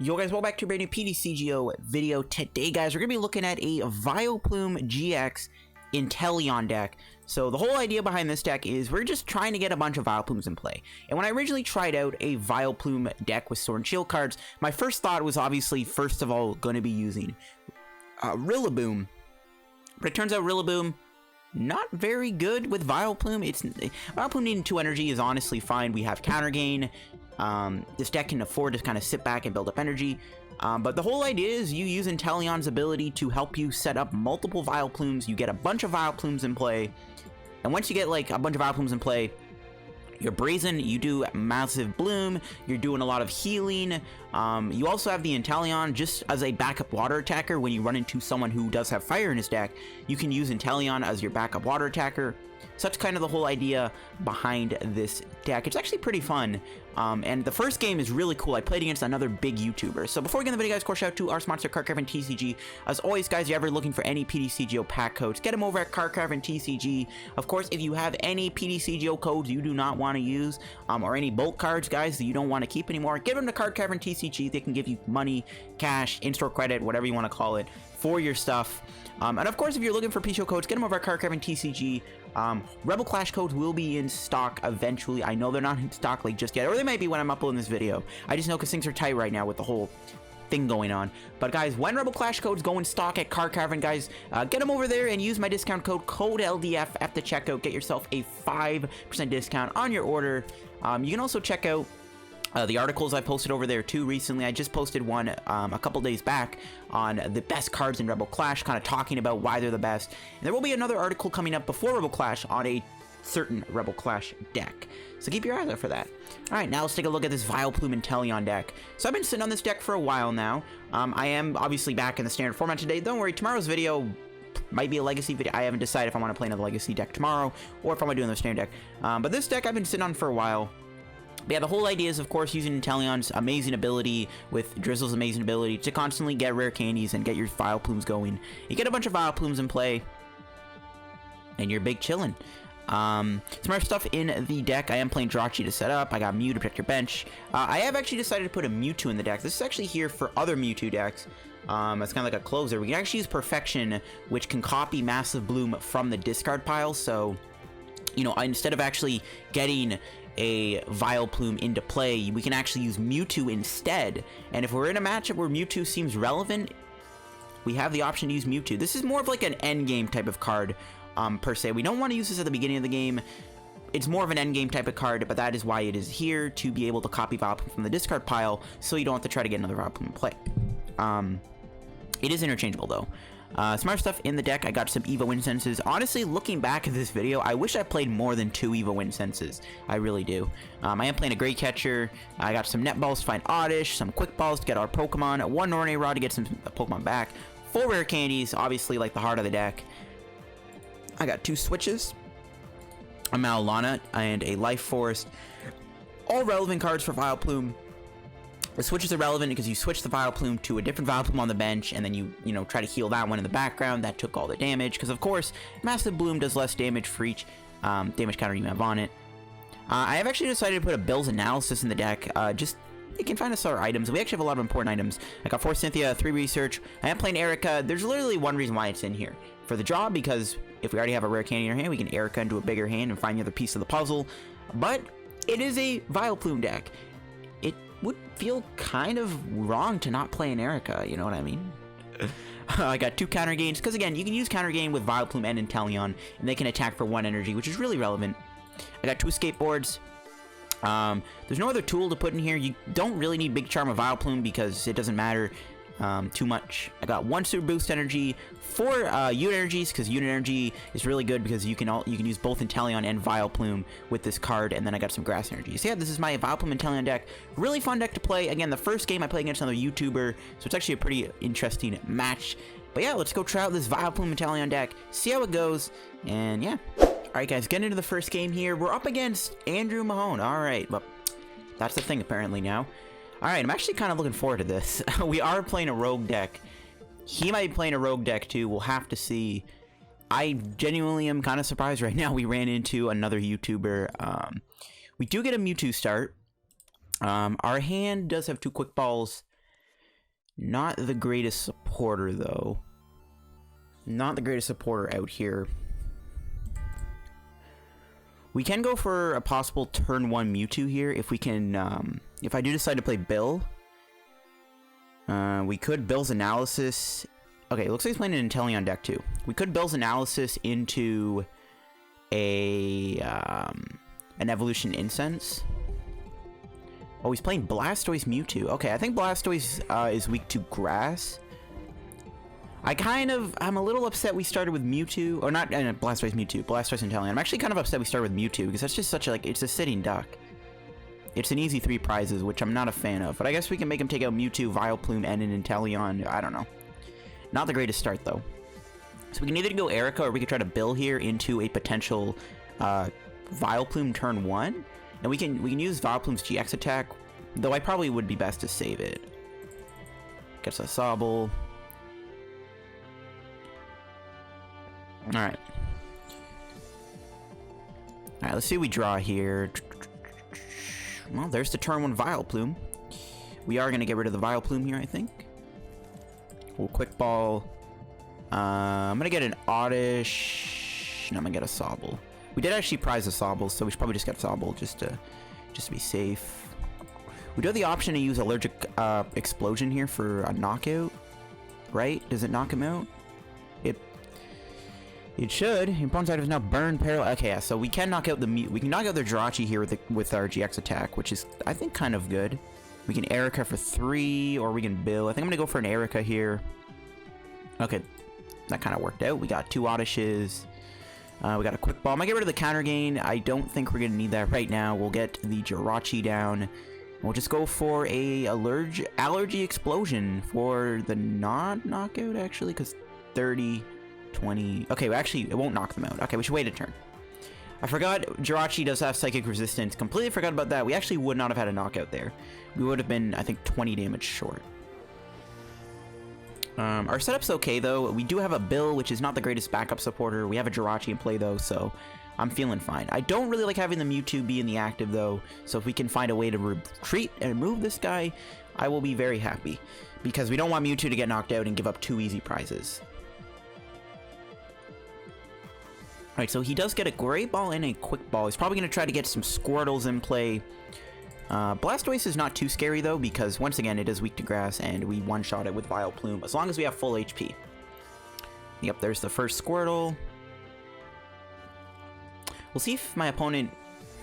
Yo guys, welcome back to a brand new PTCGO video. Today guys, we're going to be looking at a Vileplume GX Inteleon deck. So the whole idea behind this deck is we're just trying to get a bunch of Vileplumes in play. And when I originally tried out a Vileplume deck with Sword and Shield cards, my first thought was obviously first of all going to be using Rillaboom. But it turns out Rillaboom not very good with Vileplume. Vileplume needing 2 energy is honestly fine. We have counter gain. This deck can afford to kind of sit back and build up energy. But the whole idea is you use Inteleon's ability to help you set up multiple Vileplumes. You get a bunch of Vileplumes in play. And once you get like a bunch of Vileplumes in play, you're brazen, you do massive bloom, you're doing a lot of healing. You also have the Inteleon just as a backup water attacker. When you run into someone who does have fire in his deck, you can use Inteleon as your backup water attacker. So that's kind of the whole idea behind this deck. It's actually pretty fun. And the first game is really cool. I played against another big YouTuber. So before we get in the video, guys, of course, shout out to our sponsor, Cardcraft TCG. As always, guys, if you're ever looking for any PTCGO pack codes, get them over at Cardcraft TCG. Of course, if you have any PTCGO codes you do not want to use, or any bulk cards, guys, that you don't want to keep anymore, give them to Cardcraft TCG. They can give you money, cash, in-store credit, whatever you want to call it, for your stuff. And of course, if you're looking for PTCGO codes, get them over at Cardcraft TCG. Rebel Clash codes will be in stock eventually. I know they're not in stock like just yet, or they might be when I'm uploading this video. I just know because things are tight right now with the whole thing going on. But guys, when Rebel Clash codes go in stock at Cardcraft, guys, get them over there and use my discount code LDF at the checkout. Get yourself a 5% discount on your order. You can also check out the articles I posted over there too recently. I just posted one a couple days back on the best cards in Rebel Clash, kind of talking about why they're the best. And there will be another article coming up before Rebel Clash on a certain Rebel Clash deck. So keep your eyes out for that. Alright, now let's take a look at this Vileplume Inteleon deck. So I've been sitting on this deck for a while now. I am obviously back in the standard format today. Don't worry, tomorrow's video might be a legacy video. I haven't decided if I want to play another legacy deck tomorrow or if I want to do another standard deck. But this deck I've been sitting on for a while. But yeah, the whole idea is, of course, using Inteleon's amazing ability with Drizzle's amazing ability to constantly get rare candies and get your Vileplumes going. You get a bunch of Vileplumes in play, and you're big chillin'. Some more stuff in the deck. I am playing Jirachi to set up. I got Mew to protect your bench. I have actually decided to put a Mewtwo in the deck. This is actually here for other Mewtwo decks. It's kind of like a closer. We can actually use Perfection, which can copy Massive Bloom from the discard pile. So, you know, instead of actually getting a Vileplume into play, we can actually use Mewtwo instead. And if we're in a matchup where Mewtwo seems relevant, we have the option to use Mewtwo. This is more of like an endgame type of card, per se. We don't want to use this at the beginning of the game. It's more of an endgame type of card, but that is why it is here, to be able to copy Vileplume from the discard pile, so you don't have to try to get another Vileplume in play. It is interchangeable though. Smart stuff in the deck. I got some Evo Incenses. Honestly, looking back at this video, I wish I played more than 2 Evo Incenses. I really do. I am playing a Great Catcher. I got some Net Balls to find Oddish, some Quick Balls to get our Pokemon, 1 Ordinary Rod to get some Pokemon back, 4 Rare Candies, obviously like the heart of the deck. I got 2 Switches, a Mallow Lana, and a Life Forest. All relevant cards for Vileplume. The switches are relevant because you switch the Vileplume to a different Vileplume on the bench, and then you know, try to heal that one in the background. That took all the damage, because of course, Massive Bloom does less damage for each damage counter you have on it. I have actually decided to put a Bill's Analysis in the deck. Just, you can find us our items. We actually have a lot of important items. I got 4 Cynthia, 3 Research. I am playing Erika. There's literally one reason why it's in here. For the draw, because if we already have a rare candy in our hand, we can Erika into a bigger hand and find the other piece of the puzzle. But it is a Vileplume deck. It would feel kind of wrong to not play an Erika, you know what I mean? I got 2 counter gains, because again, you can use counter gain with Vileplume and Inteleon, and they can attack for 1 energy, which is really relevant. I got 2 escape boards. There's no other tool to put in here. You don't really need Big Charm of Vileplume because it doesn't matter too much. I got 1 Super Boost energy, 4 unit energies, because unit energy is really good because you can use both Inteleon and Vileplume with this card, and then I got some grass energies. So yeah, this is my Vileplume Inteleon deck. Really fun deck to play. Again, the first game I played against another YouTuber, so it's actually a pretty interesting match. But yeah, let's go try out this Vileplume Inteleon deck, see how it goes, and yeah. Alright guys, getting into the first game here. We're up against Andrew Mahone. Alright, well, that's the thing apparently now. Alright, I'm actually kind of looking forward to this. We are playing a rogue deck. He might be playing a rogue deck too. We'll have to see. I genuinely am kind of surprised right now we ran into another YouTuber. We do get a Mewtwo start. Our hand does have 2 Quick Balls. Not the greatest supporter, though. Not the greatest supporter out here. We can go for a possible turn 1 Mewtwo here if we can, if I do decide to play Bill. We could Bill's Analysis. Okay, it looks like he's playing an Inteleon deck too. We could Bill's Analysis into an Evolution Incense. Oh, he's playing Blastoise Mewtwo. Okay, I think Blastoise is weak to Grass. I'm a little upset we started with Mewtwo, or not Blastoise Mewtwo, Blastoise Inteleon. I'm actually kind of upset we started with Mewtwo, because that's just such a, it's a sitting duck. It's an easy 3 prizes, which I'm not a fan of, but I guess we can make him take out Mewtwo, Vileplume, and an Inteleon. I don't know. Not the greatest start, though. So we can either go Erika, or we could try to Bill here into a potential Vileplume turn 1, and we can use Vileplume's GX attack, though I probably would be best to save it. Gets a Sobble. Alright. Alright, let's see what we draw here. Well, there's the turn 1 Vileplume. We are going to get rid of the Vileplume here, I think. We'll Quick Ball. I'm going to get an Oddish. No, I'm going to get a Sobble. We did actually prize a Sobble, so we should probably just get Sobble just to be safe. We do have the option to use Allergic Explosion here for a knockout. Right? Does it knock him out? It should. Your opponent's item is now burned, paralyzed. Okay, yeah, so we can knock out we can knock out their Jirachi here with our GX attack, which is, I think, kind of good. We can Erika for 3, or we can Bill. I think I'm gonna go for an Erika here. Okay, that kind of worked out. We got 2 Oddishes. We got a Quick Ball. I might get rid of the counter gain. I don't think we're gonna need that right now. We'll get the Jirachi down. We'll just go for a allergy explosion for the non-knockout, actually, because 30... 20. Okay, well, actually, it won't knock them out. Okay, we should wait a turn. I forgot Jirachi does have Psychic Resistance. Completely forgot about that. We actually would not have had a knockout there. We would have been, I think, 20 damage short. Our setup's okay, though. We do have a Bill, which is not the greatest backup supporter. We have a Jirachi in play, though, so I'm feeling fine. I don't really like having the Mewtwo be in the active, though, so if we can find a way to retreat and remove this guy, I will be very happy. Because we don't want Mewtwo to get knocked out and give up 2 easy prizes. Alright, so he does get a Great Ball and a Quick Ball. He's probably going to try to get some Squirtles in play. Blastoise is not too scary, though, because, once again, it is weak to Grass, and we one-shot it with Vileplume, as long as we have full HP. Yep, there's the first Squirtle. We'll see if my opponent,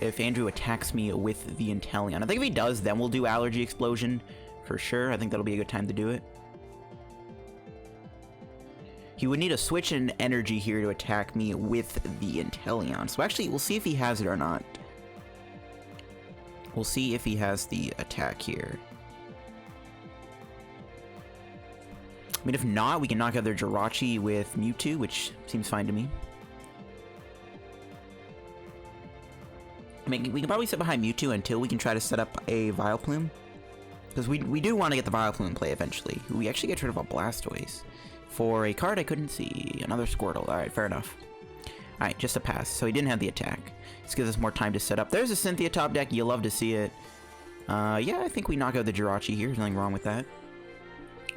if Andrew attacks me with the Inteleon. I think if he does, then we'll do Allergy Explosion, for sure. I think that'll be a good time to do it. He would need a switch in energy here to attack me with the Inteleon. So actually, we'll see if he has it or not. We'll see if he has the attack here. I mean, if not, we can knock out their Jirachi with Mewtwo, which seems fine to me. I mean, we can probably sit behind Mewtwo until we can try to set up a Vileplume. Because we do want to get the Vileplume in play eventually. We actually get rid of a Blastoise. For a card I couldn't see. Another Squirtle. Alright, fair enough. Alright, just a pass. So he didn't have the attack. This gives us more time to set up. There's a Cynthia top deck. You love to see it. Yeah, I think we knock out the Jirachi here. There's nothing wrong with that.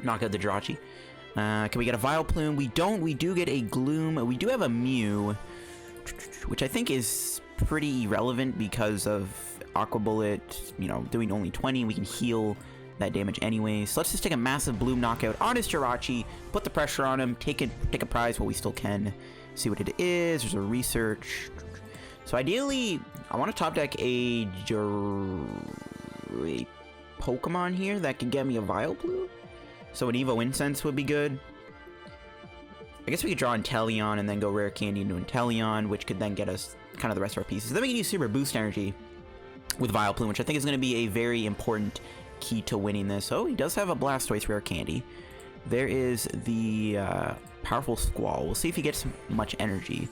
Knock out the Jirachi. Can we get a Vileplume? We don't. We do get a Gloom. We do have a Mew, which I think is pretty irrelevant because of Aqua Bullet, you know, doing only 20. We can heal that damage anyways. So let's just take a massive Bloom knockout on his Jirachi, put the pressure on him, take a prize while we still can, see what it is. There's a research. So ideally, I want to top deck a Pokemon here that can get me a Vileplume. So an Evo Incense would be good. I guess we could draw Inteleon and then go Rare Candy into Inteleon, which could then get us kind of the rest of our pieces. Then we can use Super Boost Energy with Vileplume, which I think is going to be a very important key to winning this. Oh, he does have a Blastoise Rare Candy. There is the powerful Squall. We'll see if he gets much energy.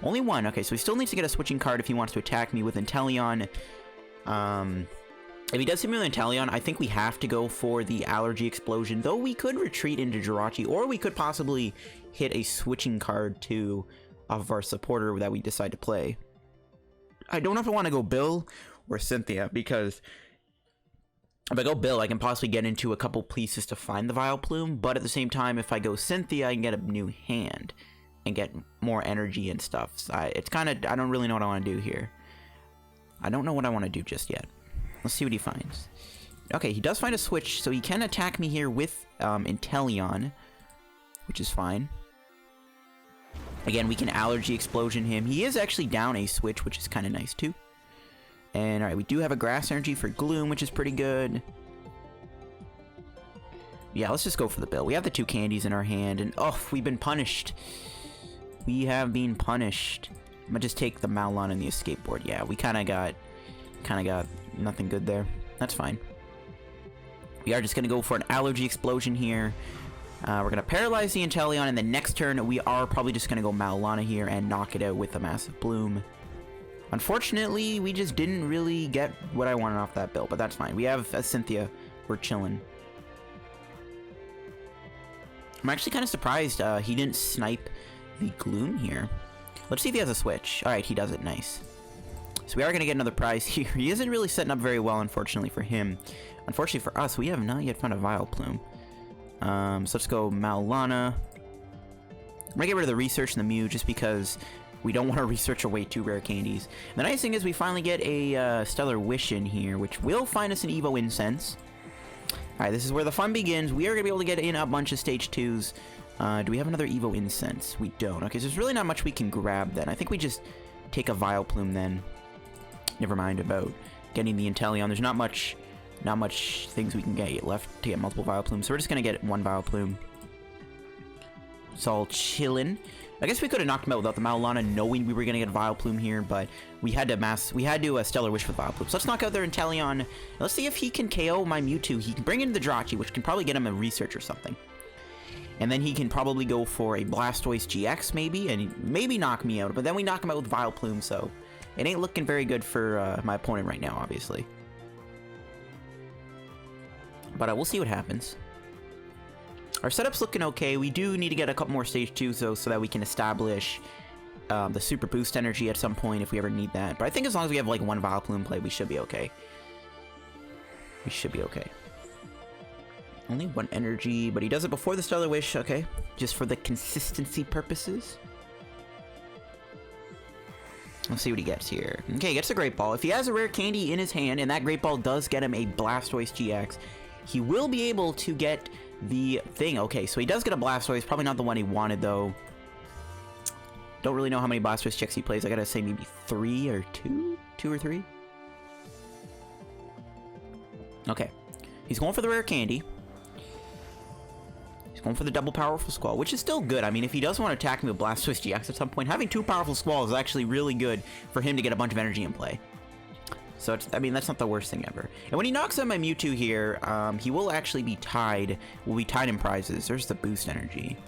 Only 1. Okay, so he still needs to get a switching card if he wants to attack me with Inteleon. If he does hit me with Inteleon, I think we have to go for the Allergy Explosion, though we could retreat into Jirachi, or we could possibly hit a switching card to of our supporter that we decide to play. I don't know if I want to go Bill or Cynthia, because if I go Bill, I can possibly get into a couple pieces to find the Vileplume, but at the same time, if I go Cynthia, I can get a new hand and get more energy and stuff. So it's kind of, I don't really know what I want to do here. I don't know what I want to do just yet. Let's see what he finds. Okay, he does find a switch, so he can attack me here with Inteleon, which is fine. Again, we can Allergy Explosion him. He is actually down a switch, which is kind of nice too. And alright, we do have a Grass Energy for Gloom, which is pretty good. Yeah, let's just go for the Bill. We have the 2 candies in our hand, and oh, we've been punished. We have been punished. I'm gonna just take the Mallow Lana and the Escape Board. Yeah, we kind of got nothing good there. That's fine. We are just gonna go for an Allergy Explosion here. We're gonna paralyze the Inteleon, and the next turn we are probably just gonna go Mallow Lana here and knock it out with a massive Bloom. Unfortunately, we just didn't really get what I wanted off that build, but that's fine. We have a Cynthia. We're chilling. I'm actually kind of surprised he didn't snipe the Gloom here. Let's see if he has a switch. Alright, he does it. Nice. So we are going to get another prize here. He isn't really setting up very well, unfortunately, for him. Unfortunately for us, we have not yet found a Vileplume. So let's go Mallow Lana. I'm going to get rid of the research and the Mew just because we don't want to research away 2 rare candies. And the nice thing is we finally get a Stellar Wish in here, which will find us an Evo Incense. Alright, this is where the fun begins. We are going to be able to get in a bunch of Stage 2s. Do we have another Evo Incense? We don't. Okay, so there's really not much we can grab then. I think we just take a Vileplume then. Never mind about getting the Inteleon. There's not much things we can get left to get multiple Vileplumes. So we're just going to get 1 Vileplume. It's all chillin'. I guess we could have knocked him out without the Mallow Lana knowing we were going to get a Vileplume here, but we had to Stellar Wish with Vileplume. So let's knock out their Inteleon. Let's see if he can KO my Mewtwo. He can bring in the Jirachi, which can probably get him a research or something. And then he can probably go for a Blastoise GX maybe, and maybe knock me out. But then we knock him out with Vileplume, so it ain't looking very good for my opponent right now, obviously. But we'll see what happens. Our setup's looking okay. We do need to get a couple more Stage 2s, though, so that we can establish the Super Boost Energy at some point if we ever need that. But I think as long as we have, like, 1 Vileplume play, we should be okay. We should be okay. Only 1 energy, but he does it before the Stellar Wish, okay. Just for the consistency purposes. Let's see what he gets here. Okay, he gets a Great Ball. If he has a Rare Candy in his hand, and that Great Ball does get him a Blastoise GX, he will be able to get the thing. Okay, so he does get a Blastoise. Probably not the one he wanted, though. Don't really know how many Blastoise GX he plays. I gotta say maybe 3 or 2? 2 or 3? Okay. He's going for the Rare Candy. He's going for the double powerful Squall, which is still good. I mean, if he does want to attack me with Blastoise GX at some point, having 2 powerful Squalls is actually really good for him to get a bunch of energy in play. So, it's, I mean, that's not the worst thing ever. And when he knocks out my Mewtwo here, he will actually be tied. We'll be tied in prizes. There's the boost energy.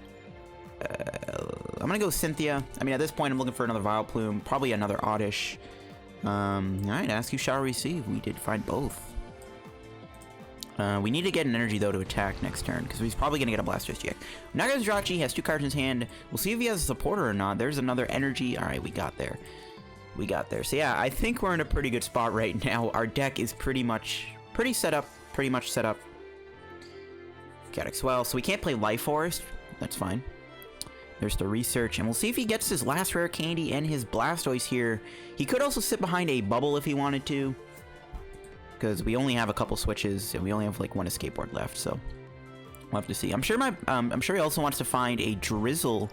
I'm going to go Cynthia. I mean, at this point, I'm looking for another Vileplume. Probably another Oddish. Alright, ask you shall receive. We did find both. We need to get an energy, though, to attack next turn, because he's probably going to get a Blastoise GX. Now goes Jirachi. He has 2 cards in his hand. We'll see if he has a supporter or not. There's another energy. Alright, we got there. We got there. So, yeah, I think we're in a pretty good spot right now. Our deck is pretty much set up. Cadex well. So we can't play Life Forest. That's fine. There's the research. And we'll see if he gets his last Rare Candy and his Blastoise here. He could also sit behind a bubble if he wanted to, because we only have a couple switches and we only have like 1 Escape Board left. So we'll have to see. I'm sure he also wants to find a Drizzile.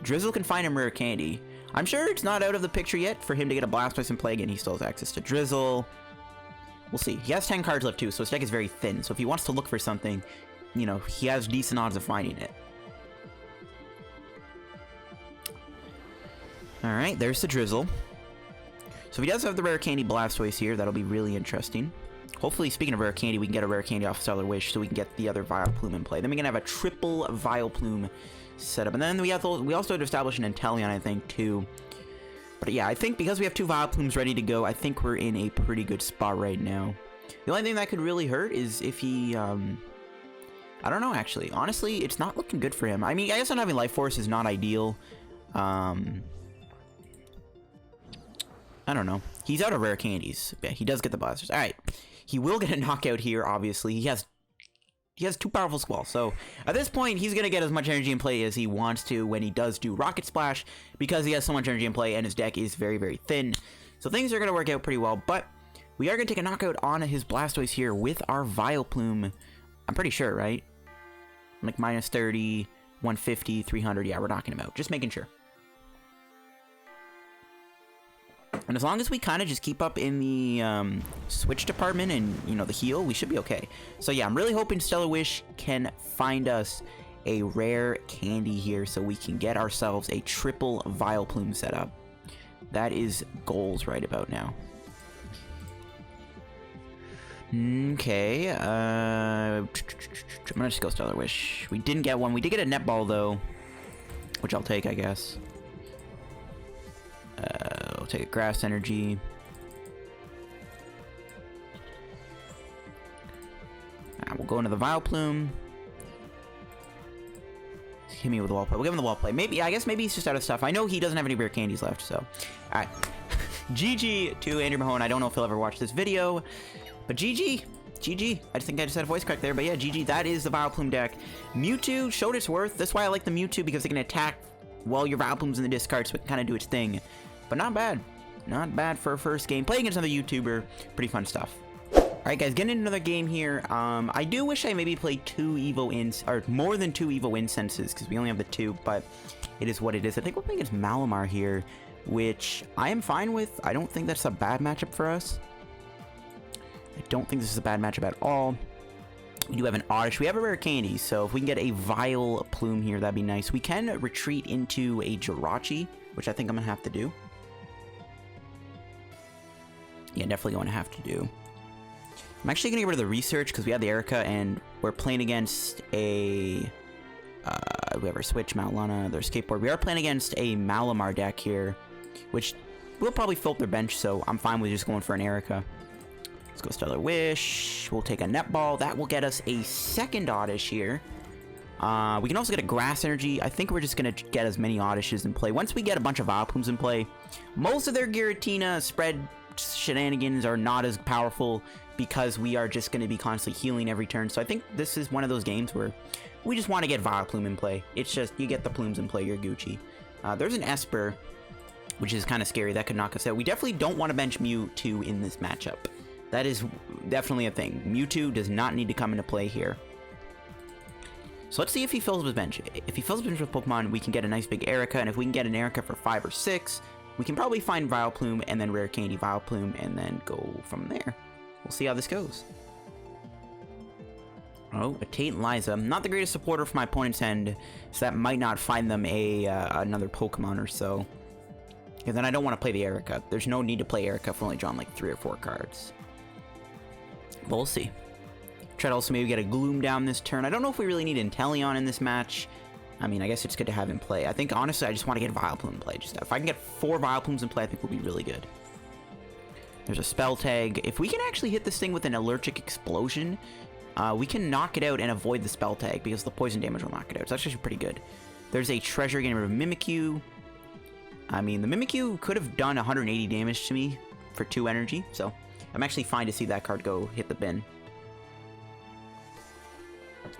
Drizzile can find him Rare Candy. I'm sure it's not out of the picture yet for him to get a Blastoise and play again. He still has access to Drizzile. We'll see. He has 10 cards left too, so his deck is very thin. So if he wants to look for something, you know, he has decent odds of finding it. Alright, there's the Drizzile. So if he does have the Rare Candy Blastoise here, that'll be really interesting. Hopefully, speaking of Rare Candy, we can get a Rare Candy off Stellar Wish so we can get the other Vileplume in play. Then we can have a triple Vileplume setup. And then we also have to establish an Inteleon, I think, too. But yeah, I think because we have 2 Vileplumes ready to go, I think we're in a pretty good spot right now. The only thing that could really hurt is if he, I don't know, actually. Honestly, it's not looking good for him. I mean, I guess not having Life Force is not ideal. I don't know. He's out of Rare Candies. Yeah, he does get the Blasters. Alright. He will get a knockout here, obviously. He has 2 powerful Squall, so at this point, he's going to get as much energy in play as he wants to when he does do Rocket Splash, because he has so much energy in play, and his deck is very, very thin. So things are going to work out pretty well, but we are going to take a knockout on his Blastoise here with our Vileplume. I'm pretty sure, right? Like minus 30, 150, 300. Yeah, we're knocking him out. Just making sure. And as long as we kind of just keep up in the switch department and, you know, the heal, we should be okay. So yeah, I'm really hoping Stellar Wish can find us a rare candy here so we can get ourselves a triple Vileplume setup. That is goals right about now. Okay, I'm gonna just go Stellar Wish. We didn't get one. We did get a Netball though, which I'll take, I guess. I'll take a Grass Energy. We'll go into the Vileplume. Hit me with the wall play. We'll give him the wall play. Maybe, I guess maybe he's just out of stuff. I know he doesn't have any rare candies left, so. Alright. GG to Andrew Mahone. I don't know if he'll ever watch this video, but GG. GG. I think I just had a voice crack there, but yeah, GG. That is the Vileplume deck. Mewtwo showed its worth. That's why I like the Mewtwo, because it can attack while your Vileplume's in the discard, so it can kind of do its thing. But not bad. Not bad for a first game. Playing against another YouTuber. Pretty fun stuff. Alright guys, getting into another game here. I do wish I maybe played more than two Evo Incenses, because we only have the 2, but it is what it is. I think we're playing against Malamar here, which I am fine with. I don't think that's a bad matchup for us. I don't think this is a bad matchup at all. We do have an Oddish. We have a rare candy, so if we can get a Vileplume here, that'd be nice. We can retreat into a Jirachi, which I think I'm going to have to do. Yeah, definitely going to have to do. I'm actually going to get rid of the research because we have the Erika, and we're playing against a... we have our Switch, Mallow Lana, their Escape Board. We are playing against a Malamar deck here, which will probably fill up their bench, so I'm fine with just going for an Erika. Let's go Stellar Wish. We'll take a Netball. That will get us a second Oddish here. We can also get a Grass Energy. I think we're just going to get as many Oddishes in play. Once we get a bunch of Vileplumes in play, most of their Giratina spread shenanigans are not as powerful because we are just going to be constantly healing every turn. So I think this is one of those games where we just want to get Vileplume in play. It's just, you get the Plumes in play, you're Gucci. There's an Esper, which is kind of scary. That could knock us out. We definitely don't want to bench Mewtwo in this matchup. That is definitely a thing. Mewtwo does not need to come into play here. So let's see if he fills up his bench. If he fills up his bench with Pokemon, we can get a nice big Erika, and if we can get an Erika for 5 or 6, we can probably find Vileplume and then Rare Candy Vileplume and then go from there. We'll see how this goes. Oh, a Tate and Liza. Not the greatest supporter for my opponent's end, so that might not find them another Pokemon or so. And then I don't want to play the Erika. There's no need to play Erika if we're only drawing like 3 or 4 cards. But we'll see. Try to also maybe get a Gloom down this turn. I don't know if we really need Inteleon in this match. I mean, I guess it's good to have in play. I think, honestly, I just want to get Vileplume in play. Just if I can get 4 Vileplumes in play, I think we'll be really good. There's a Spell Tag. If we can actually hit this thing with an Allergic Explosion, we can knock it out and avoid the Spell Tag because the poison damage will knock it out. So that's actually pretty good. There's a Treasure getting rid of Mimikyu. I mean, the Mimikyu could have done 180 damage to me for 2 energy, so I'm actually fine to see that card go hit the bin.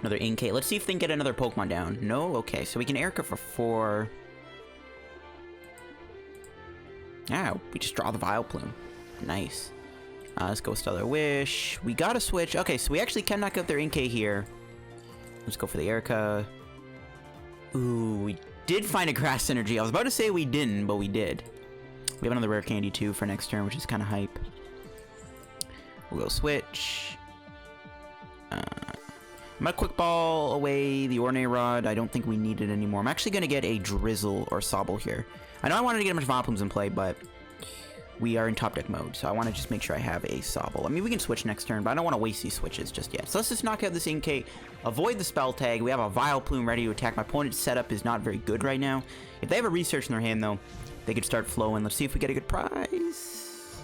Another Inkay. Let's see if they can get another Pokemon down. No? Okay, so we can Erika for 4. Ah, we just draw the Vileplume. Nice. Let's go Stellar Wish. We got a switch. Okay, so we actually can knock out their Inkay here. Let's go for the Erika. Ooh, we did find a Grass Energy. I was about to say we didn't, but we did. We have another Rare Candy too for next turn, which is kind of hype. We'll go Switch. I'm going to Quick Ball away the Ordinary Rod. I don't think we need it anymore. I'm actually going to get a Drizzile or Sobble here. I know I wanted to get a bunch of Vileplumes in play, but we are in top deck mode, so I want to just make sure I have a Sobble. I mean, we can switch next turn, but I don't want to waste these switches just yet. So let's just knock out this Inkay, avoid the Spell Tag. We have a Vileplume ready to attack. My opponent's setup is not very good right now. If they have a Research in their hand, though, they could start flowing. Let's see if we get a good prize.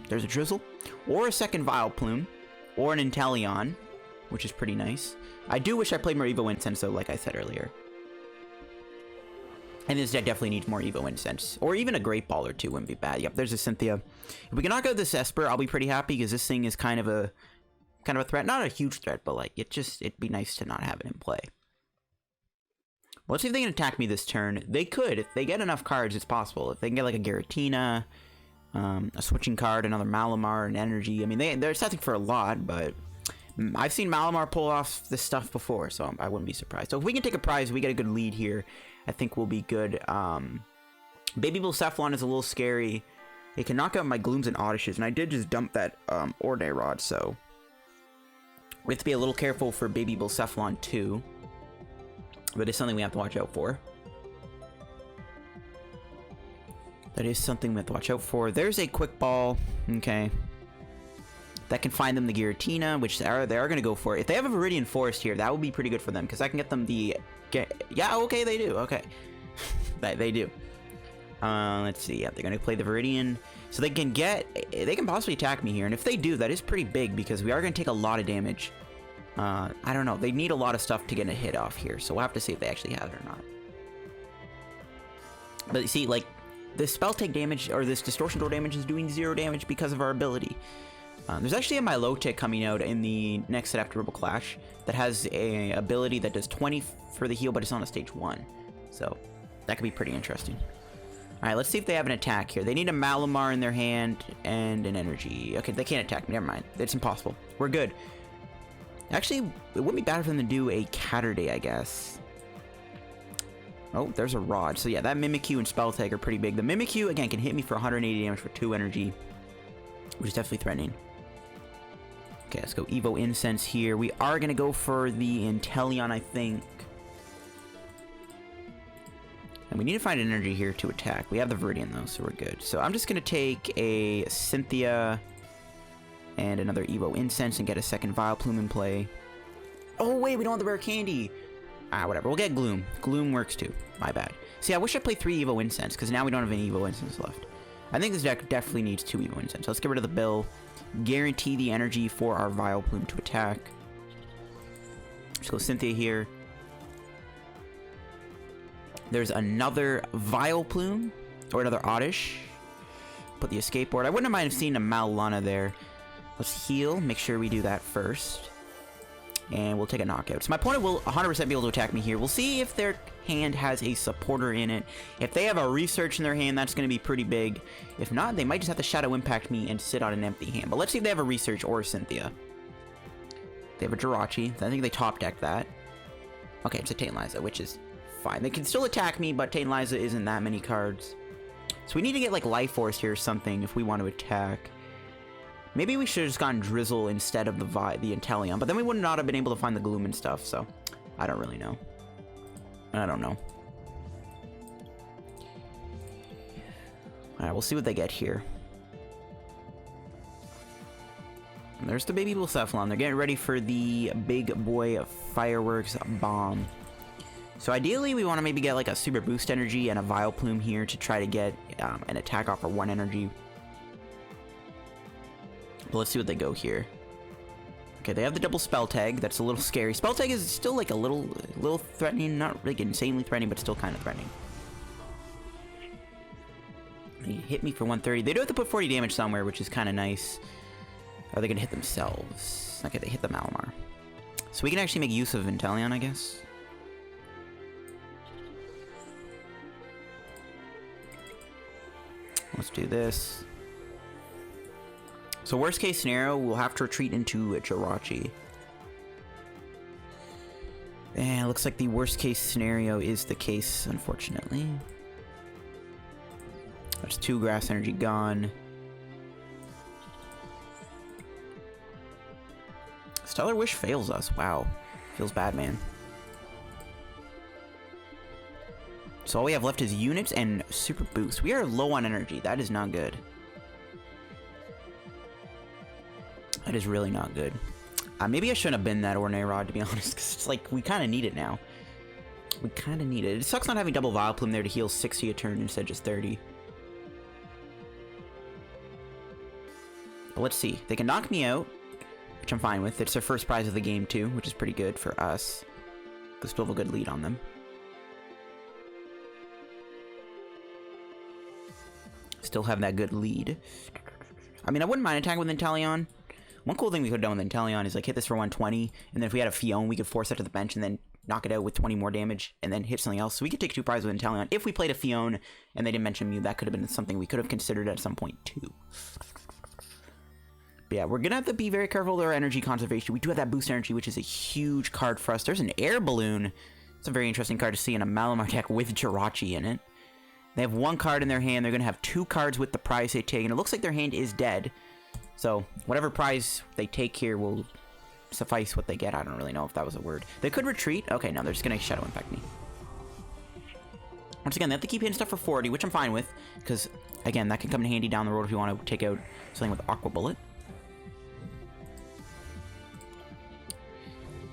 There's a Drizzile, or a second Vileplume, or an Inteleon, which is pretty nice. I do wish I played more Evo Incense, though, like I said earlier. And this deck definitely needs more Evo Incense. Or even a Great Ball or 2 wouldn't be bad. Yep, there's a Cynthia. If we can knock out this Esper, I'll be pretty happy, because this thing is kind of a kind of a threat. Not a huge threat, but like it'd be nice to not have it in play. Well, let's see if they can attack me this turn. They could. If they get enough cards, it's possible. If they can get like a Giratina, a switching card, another Malamar, an energy. I mean, they're setting for a lot, but I've seen Malamar pull off this stuff before, so I wouldn't be surprised. So if we can take a prize, we get a good lead here, I think we'll be good. Baby Blastoise is a little scary. It can knock out my Glooms and Oddishes, and I did just dump that Ordinary Rod, so we have to be a little careful for Baby Blastoise too. But it's something we have to watch out for. That is something we have to watch out for. There's a Quick Ball. Okay. That can find them the Giratina, which they are going to go for. If they have a Viridian Forest here, that would be pretty good for them, because I can get them the... Yeah, okay, they do. Okay. They do. Let's see. Yeah, they're going to play the Viridian. So they can possibly attack me here. And if they do, that is pretty big, because we are going to take a lot of damage. I don't know. They need a lot of stuff to get a hit off here, so we'll have to see if they actually have it or not. But you see, like, this spell take damage, or this distortion door damage is doing 0 damage because of our ability. There's actually a Milotic coming out in the next set after Rebel Clash that has a ability that does 20 for the heal, but it's on a stage 1. So that could be pretty interesting. Alright, let's see if they have an attack here. They need a Malamar in their hand and an energy. Okay, they can't attack me. Never mind. It's impossible. We're good. Actually, it wouldn't be bad for them to do a Catterday, I guess. Oh, there's a Rod. So yeah, that Mimikyu and Spell Tag are pretty big. The Mimikyu, again, can hit me for 180 damage for 2 energy, which is definitely threatening. Okay, let's go Evo Incense here. We are going to go for the Inteleon, I think. And we need to find an energy here to attack. We have the Viridian, though, so we're good. So I'm just going to take a Cynthia and another Evo Incense and get a second Vileplume in play. Oh, wait, we don't have the Rare Candy. Ah, whatever. We'll get Gloom. Gloom works, too. My bad. See, I wish I played 3 Evo Incense, because now we don't have any Evo Incense left. I think this deck definitely needs 2 Evo Incense. So let's get rid of the bill. Guarantee the energy for our Vileplume to attack. Let's go Cynthia here. There's another Vileplume, or another Oddish. Put the Escape Board. I wouldn't mind seeing a Mallow Lana there. Let's heal. Make sure we do that first. And we'll take a knockout. So my opponent will 100% be able to attack me here. We'll see if their hand has a supporter in it. If they have a Research in their hand, that's going to be pretty big. If not, they might just have to Shadow Impact me and sit on an empty hand. But let's see if they have a Research or a Cynthia. They have a Jirachi. I think they top decked that. Okay, it's a Tantaliza, which is fine. They can still attack me, but Tantaliza isn't that many cards. So we need to get like Life Force here or something if we want to attack. Maybe we should have just gotten Drizzile instead of the Inteleon, but then we would not have been able to find the Gloom and stuff, so I don't really know. I don't know. Alright, we'll see what they get here. And there's the Baby Blastoise. They're getting ready for the big boy Fireworks Bomb. So ideally, we want to maybe get like a Super Boost Energy and a Vileplume here to try to get an attack off for 1 energy. But let's see what they go here. Okay, they have the double Spell Tag. That's a little scary. Spell Tag is still like a little threatening. Not like insanely threatening, but still kind of threatening. They hit me for 130. They do have to put 40 damage somewhere, which is kind of nice. Are they going to hit themselves? Okay, they hit the Malamar. So we can actually make use of Inteleon, I guess. Let's do this. So worst case scenario, we'll have to retreat into Jirachi. And it looks like the worst case scenario is the case, unfortunately. There's 2 grass energy gone. Stellar Wish fails us. Wow. Feels bad, man. So all we have left is units and Super Boost. We are low on energy. That is not good. That is really not good. Maybe I shouldn't have been that Ordinary Rod, to be honest, because it's like, we kind of need it now. We kind of need it. It sucks not having double Vileplume there to heal 60 a turn instead of just 30. But let's see. They can knock me out, which I'm fine with. It's their first prize of the game, too, which is pretty good for us. We still have a good lead on them. Still have that good lead. I mean, I wouldn't mind attacking with Inteleon. One cool thing we could have done with Inteleon is like hit this for 120, and then if we had a Fion, we could force it to the bench and then knock it out with 20 more damage, and then hit something else. So we could take 2 prizes with Inteleon. If we played a Fion and they didn't mention Mew, that could have been something we could have considered at some point too. But yeah, we're gonna have to be very careful with our energy conservation. We do have that boost energy, which is a huge card for us. There's an air balloon. It's a very interesting card to see in a Malamar deck with Jirachi in it. They have 1 card in their hand. They're gonna have 2 cards with the prize they take, and it looks like their hand is dead. So whatever prize they take here will suffice what they get. I don't really know if that was a word. They could retreat. Okay, no, they're just gonna Shadow Infect me. Once again, they have to keep hitting stuff for 40, which I'm fine with, because again, that can come in handy down the road if you want to take out something with Aqua Bullet.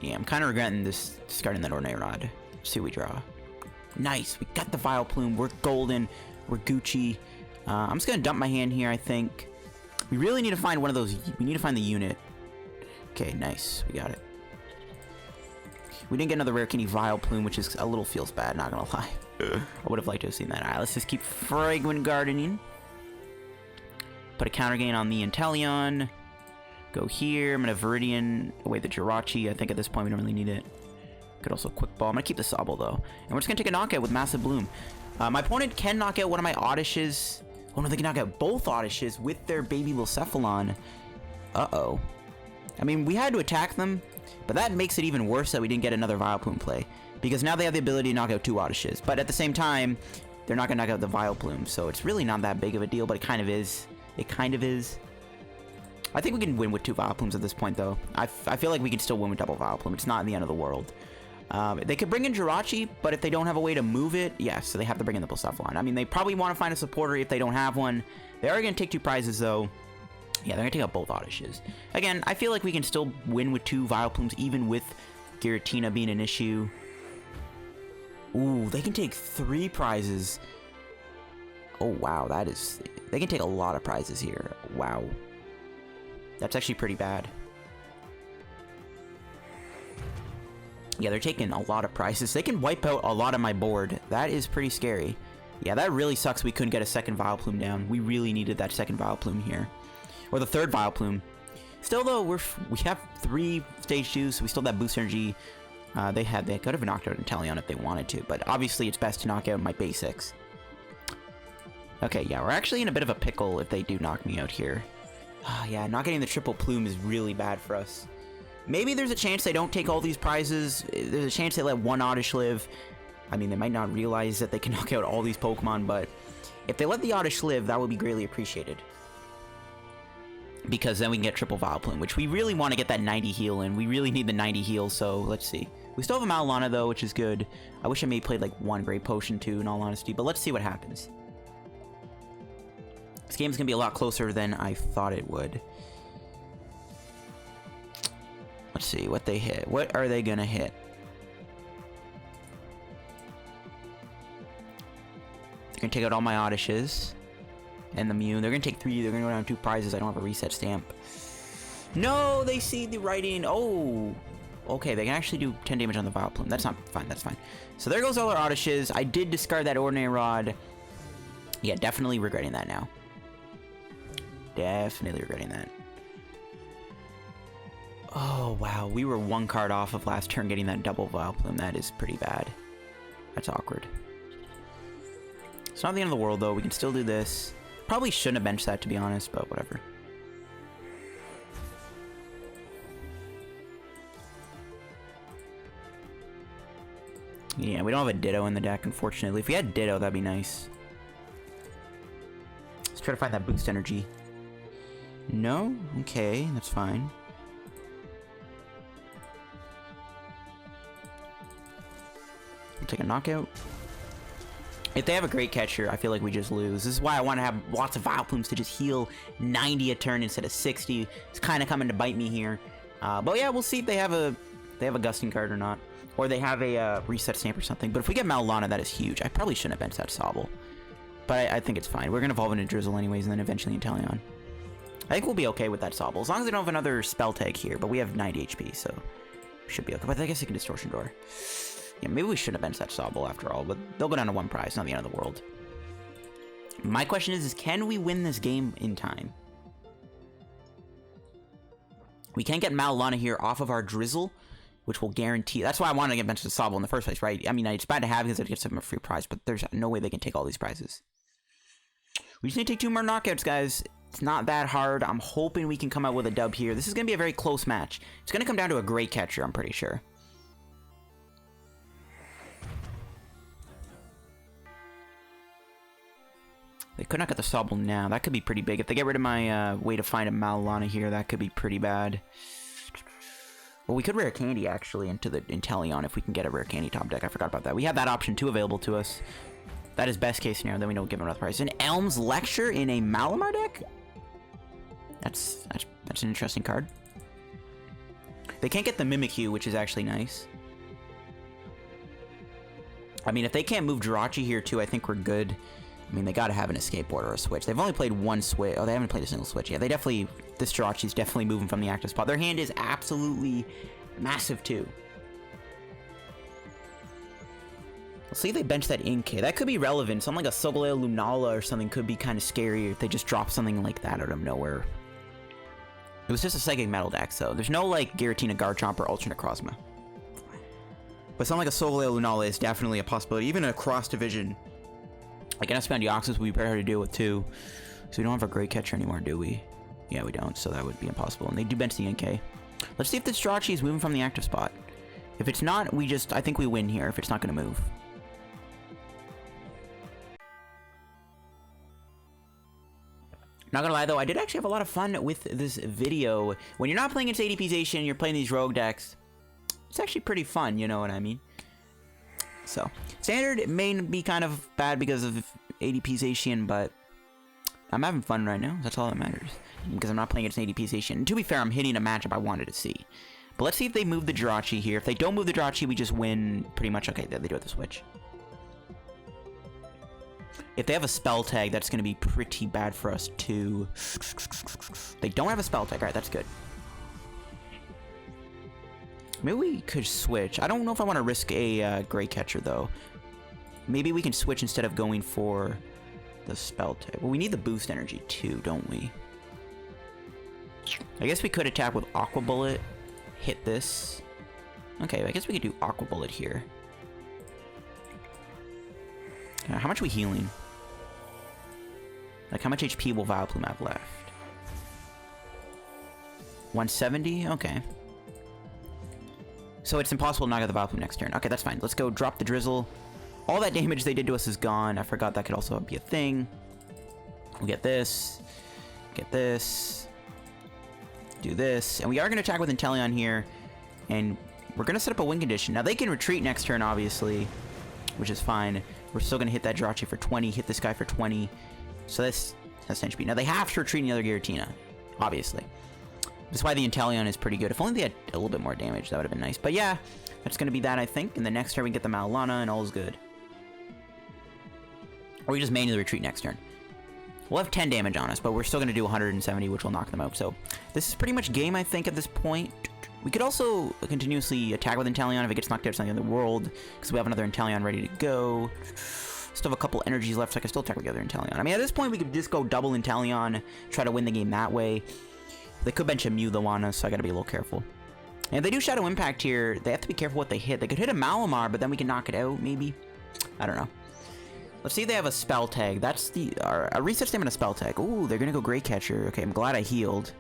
Yeah, I'm kind of regretting this discarding that Ordinary Rod. Let's see what we draw. Nice, we got the Vileplume. We're golden. We're Gucci. I'm just gonna dump my hand here. I think we really need to find one of those. We need to find the unit. Okay, nice. We got it. We didn't get another Rare Candy Vileplume, which is a little feels bad, not gonna lie. I would have liked to have seen that. Alright, let's just keep Fragrant Gardening. Put a counter gain on the Inteleon. Go here. I'm gonna Viridian away the Jirachi. I think at this point we don't really need it. Could also Quick Ball. I'm gonna keep the Sobble though. And we're just gonna take a knockout with Massive Bloom. My opponent can knock out one of my Oddishes. Oh no, they can knock out both Oddishes with their baby Lilcephalon. Uh-oh. I mean, we had to attack them, but that makes it even worse that we didn't get another Vileplume play. Because now they have the ability to knock out 2 Oddishes. But at the same time, they're not going to knock out the Vileplume. So it's really not that big of a deal, but it kind of is. It kind of is. I think we can win with 2 Vileplumes at this point, though. I feel like we can still win with double Vileplume. It's not the end of the world. They could bring in Jirachi, but if they don't have a way to move it, yes, so they have to bring in the Blastoise. I mean, they probably want to find a supporter if they don't have one. They are going to take 2 prizes, though. Yeah, they're going to take out both Oddishes. Again, I feel like we can still win with 2 Vileplumes, even with Giratina being an issue. Ooh, they can take 3 prizes. Oh, wow, that is... They can take a lot of prizes here. Wow. That's actually pretty bad. Yeah, they're taking a lot of prizes. They can wipe out a lot of my board. That is pretty scary. Yeah, that really sucks we couldn't get a second Vileplume down. We really needed that second Vileplume here. Or the third Vileplume. Still, though, we have 3 stage 2s, so we still have that boost energy. They could have knocked out Inteleon if they wanted to, but obviously it's best to knock out my basics. Okay, yeah, we're actually in a bit of a pickle if they do knock me out here. Yeah, not getting the triple plume is really bad for us. Maybe there's a chance they don't take all these prizes. There's a chance they let 1 Oddish live. I mean, they might not realize that they can knock out all these Pokemon, but if they let the Oddish live, that would be greatly appreciated. Because then we can get triple Vileplume, which we really want to get that 90 heal in. We really need the 90 heal, so let's see. We still have a Mallow Lana, though, which is good. I wish I maybe played like 1 Great Potion, too, in all honesty, but let's see what happens. This game's going to be a lot closer than I thought it would. Let's see what they hit. What are they going to hit? They're going to take out all my Oddishes. And the Mew. They're going to take 3. They're going to go down 2 prizes. I don't have a reset stamp. No, they see the writing. Oh. Okay, they can actually do 10 damage on the Vileplume. That's not fine. That's fine. So there goes all our Oddishes. I did discard that Ordinary Rod. Yeah, definitely regretting that now. Definitely regretting that. Oh, wow. We were 1 card off of last turn getting that double Vileplume. That is pretty bad. That's awkward. It's not the end of the world, though. We can still do this. Probably shouldn't have benched that, to be honest, but whatever. Yeah, we don't have a Ditto in the deck, unfortunately. If we had Ditto, that'd be nice. Let's try to find that boost energy. No? Okay, that's fine. We'll take a knockout. If they have a Great Catcher, I feel like we just lose. This is why I want to have lots of Vileplumes to just heal 90 a turn instead of 60. It's kind of coming to bite me here. But yeah, we'll see if they have a Gusting card or not. Or they have a reset stamp or something. But if we get Mallow Lana, that is huge. I probably shouldn't have benched that Sobble. But I think it's fine. We're going to evolve into Drizzile anyways, and then eventually Inteleon. I think we'll be okay with that Sobble. As long as they don't have another spell tag here. But we have 90 HP, so we should be okay. But I guess they can Distortion Door. Yeah, maybe we shouldn't have benched that Sobble after all, but they'll go down to 1 prize, not the end of the world. My question is can we win this game in time? We can get Mallow Lana here off of our Drizzile, which will guarantee... That's why I wanted to get benched to Sobble in the first place, right? I mean, it's bad to have because it gets them a free prize, but there's no way they can take all these prizes. We just need to take 2 more knockouts, guys. It's not that hard. I'm hoping we can come out with a dub here. This is going to be a very close match. It's going to come down to a Great Catcher, I'm pretty sure. They could not get the Sobble now. That could be pretty big. If they get rid of my way to find a Mallow Lana here, that could be pretty bad. Well, we could Rare Candy, actually, into the Inteleon if we can get a Rare Candy top deck. I forgot about that. We have that option, too, available to us. That is best case scenario. Then we don't give them another prize. An Elm's Lecture in a Malamar deck? That's an interesting card. They can't get the Mimikyu, which is actually nice. I mean, if they can't move Jirachi here, too, I think we're good. I mean, they gotta have an Escape Board or a Switch. They've only played 1 Switch. Oh, they haven't played a single Switch yet. They definitely... This Jirachi's definitely moving from the active spot. Their hand is absolutely massive, too. Let's see if they bench that Inkay. That could be relevant. Something like a Sobble Lunala or something could be kind of scary if they just drop something like that out of nowhere. It was just a Psychic Metal deck, so there's no, like, Giratina, Garchomp, or Alternate Crossma. But something like a Sobble Lunala is definitely a possibility. Even a cross-division... Like, an Espeon would be better to deal with, too. So we don't have a Great Catcher anymore, do we? Yeah, we don't, so that would be impossible. And they do bench the Inkay. Let's see if this Jirachi is moving from the active spot. If it's not, I think we win here if it's not going to move. Not gonna lie, though, I did actually have a lot of fun with this video. When you're not playing against ADPization, you're playing these rogue decks, it's actually pretty fun, you know what I mean? So, standard may be kind of bad because of ADPization, but I'm having fun right now. That's all that matters. Because I'm not playing against ADPization. And to be fair, I'm hitting a matchup I wanted to see. But let's see if they move the Jirachi here. If they don't move the Jirachi, we just win pretty much. Okay, they do have the Switch. If they have a Spell Tag, that's going to be pretty bad for us, too. They don't have a Spell Tag. Alright, that's good. Maybe we could switch. I don't know if I want to risk a Great Catcher, though. Maybe we can switch instead of going for the Spell Tag. Well, we need the boost energy, too, don't we? I guess we could attack with Aqua Bullet. Hit this. Okay, I guess we could do Aqua Bullet here. How much are we healing? Like, how much HP will Vileplume have left? 170? Okay. So it's impossible to knock out the Vileplume next turn. Okay, that's fine. Let's go drop the Drizzile. All that damage they did to us is gone. I forgot that could also be a thing. We'll get this. Get this. Do this. And we are going to attack with Inteleon here. And we're going to set up a win condition. Now, they can retreat next turn, obviously, which is fine. We're still going to hit that Jirachi for 20, hit this guy for 20. So that's 10 HP. Now, they have to retreat the other Giratina, obviously. That's why the Inteleon is pretty good. If only they had a little bit more damage, that would have been nice. But yeah, that's going to be that, I think. And the next turn, we get the Mallow Lana, and all is good. Or we just manually retreat next turn. We'll have 10 damage on us, but we're still going to do 170, which will knock them out. So this is pretty much game, I think, at this point. We could also continuously attack with Inteleon if it gets knocked out to something in the world, because we have another Inteleon ready to go. Still have a couple energies left, so I can still attack with the other Inteleon. I mean, at this point, we could just go double Inteleon, try to win the game that way. They could bench a Mew Lana, so I gotta be a little careful. And if they do Shadow Impact here, they have to be careful what they hit. They could hit a Malamar, but then we can knock it out, maybe? I don't know. Let's see if they have a Spell Tag. That's the... a Reset Stamina and a Spell Tag. Ooh, they're gonna go Great Catcher. Okay, I'm glad I healed.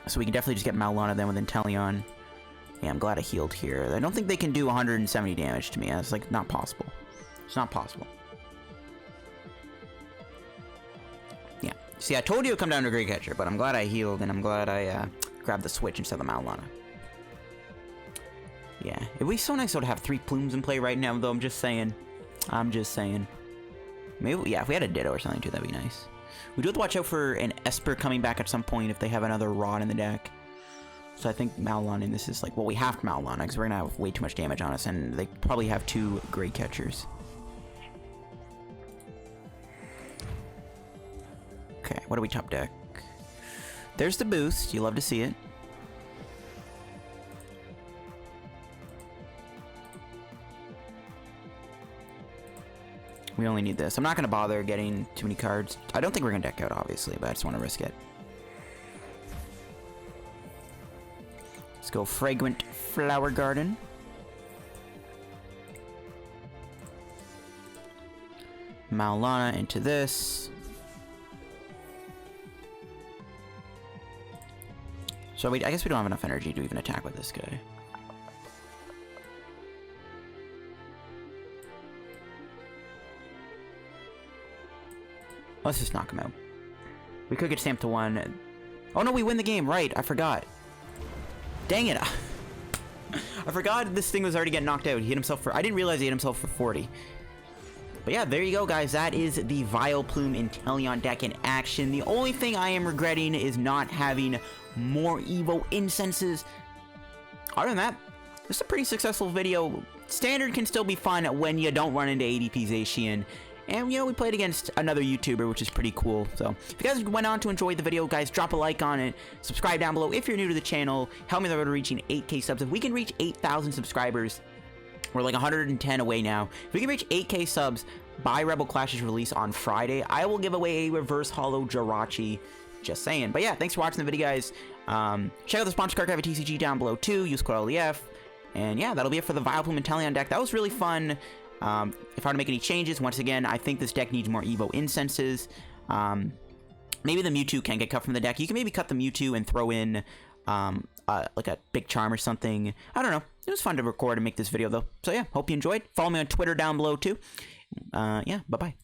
So we can definitely just get Mallow Lana then with Inteleon. Yeah, I'm glad I healed here. I don't think they can do 170 damage to me. That's, like, not possible. It's not possible. Yeah. See, I told you it would come down to Great Catcher, but I'm glad I healed, and I'm glad I grabbed the Switch instead of the Mallow Lana. Yeah. It'd be so nice, though, to have 3 Plumes in play right now, though. I'm just saying. I'm just saying. Maybe, yeah, if we had a Ditto or something, too, that'd be nice. We do have to watch out for an Esper coming back at some point if they have another Rod in the deck. So I think Mallow Lana in this is like, well, we have to Mallow Lana because we're going to have way too much damage on us, and they probably have 2 Great Catchers. Okay, what do we top deck? There's the boost. You love to see it. We only need this. I'm not going to bother getting too many cards. I don't think we're going to deck out, obviously, but I just want to risk it. go Fragrant Flower Garden. Mallow Lana into this. So I guess we don't have enough energy to even attack with this guy. Let's just knock him out. We could get stamped to 1. Oh no, we win the game, right? I forgot. Dang it. I forgot this thing was already getting knocked out. He hit himself for... I didn't realize he hit himself for 40. But yeah, there you go, guys. That is the Vileplume Inteleon deck in action. The only thing I am regretting is not having more Evo Incenses. Other than that, this is a pretty successful video. Standard can still be fun when you don't run into ADP Zacian. And, you know, we played against another YouTuber, which is pretty cool. So, if you guys went on to enjoy the video, guys, drop a like on it. Subscribe down below if you're new to the channel. Help me out with reaching 8K subs. If we can reach 8,000 subscribers, we're like 110 away now. If we can reach 8K subs by Rebel Clash's release on Friday, I will give away a reverse holo Jirachi. Just saying. But yeah, thanks for watching the video, guys. Check out the sponsor card. I have a TCG down below too. Use code LEF. And yeah, that'll be it for the Vileplume Inteleon deck. That was really fun. If I were to make any changes, once again, I think this deck needs more Evo Incenses. Maybe the Mewtwo can get cut from the deck. You can maybe cut the Mewtwo and throw in like a big charm or something. I don't know. It was fun to record and make this video, though. So yeah, hope you enjoyed. Follow me on Twitter down below, too. Yeah, bye-bye.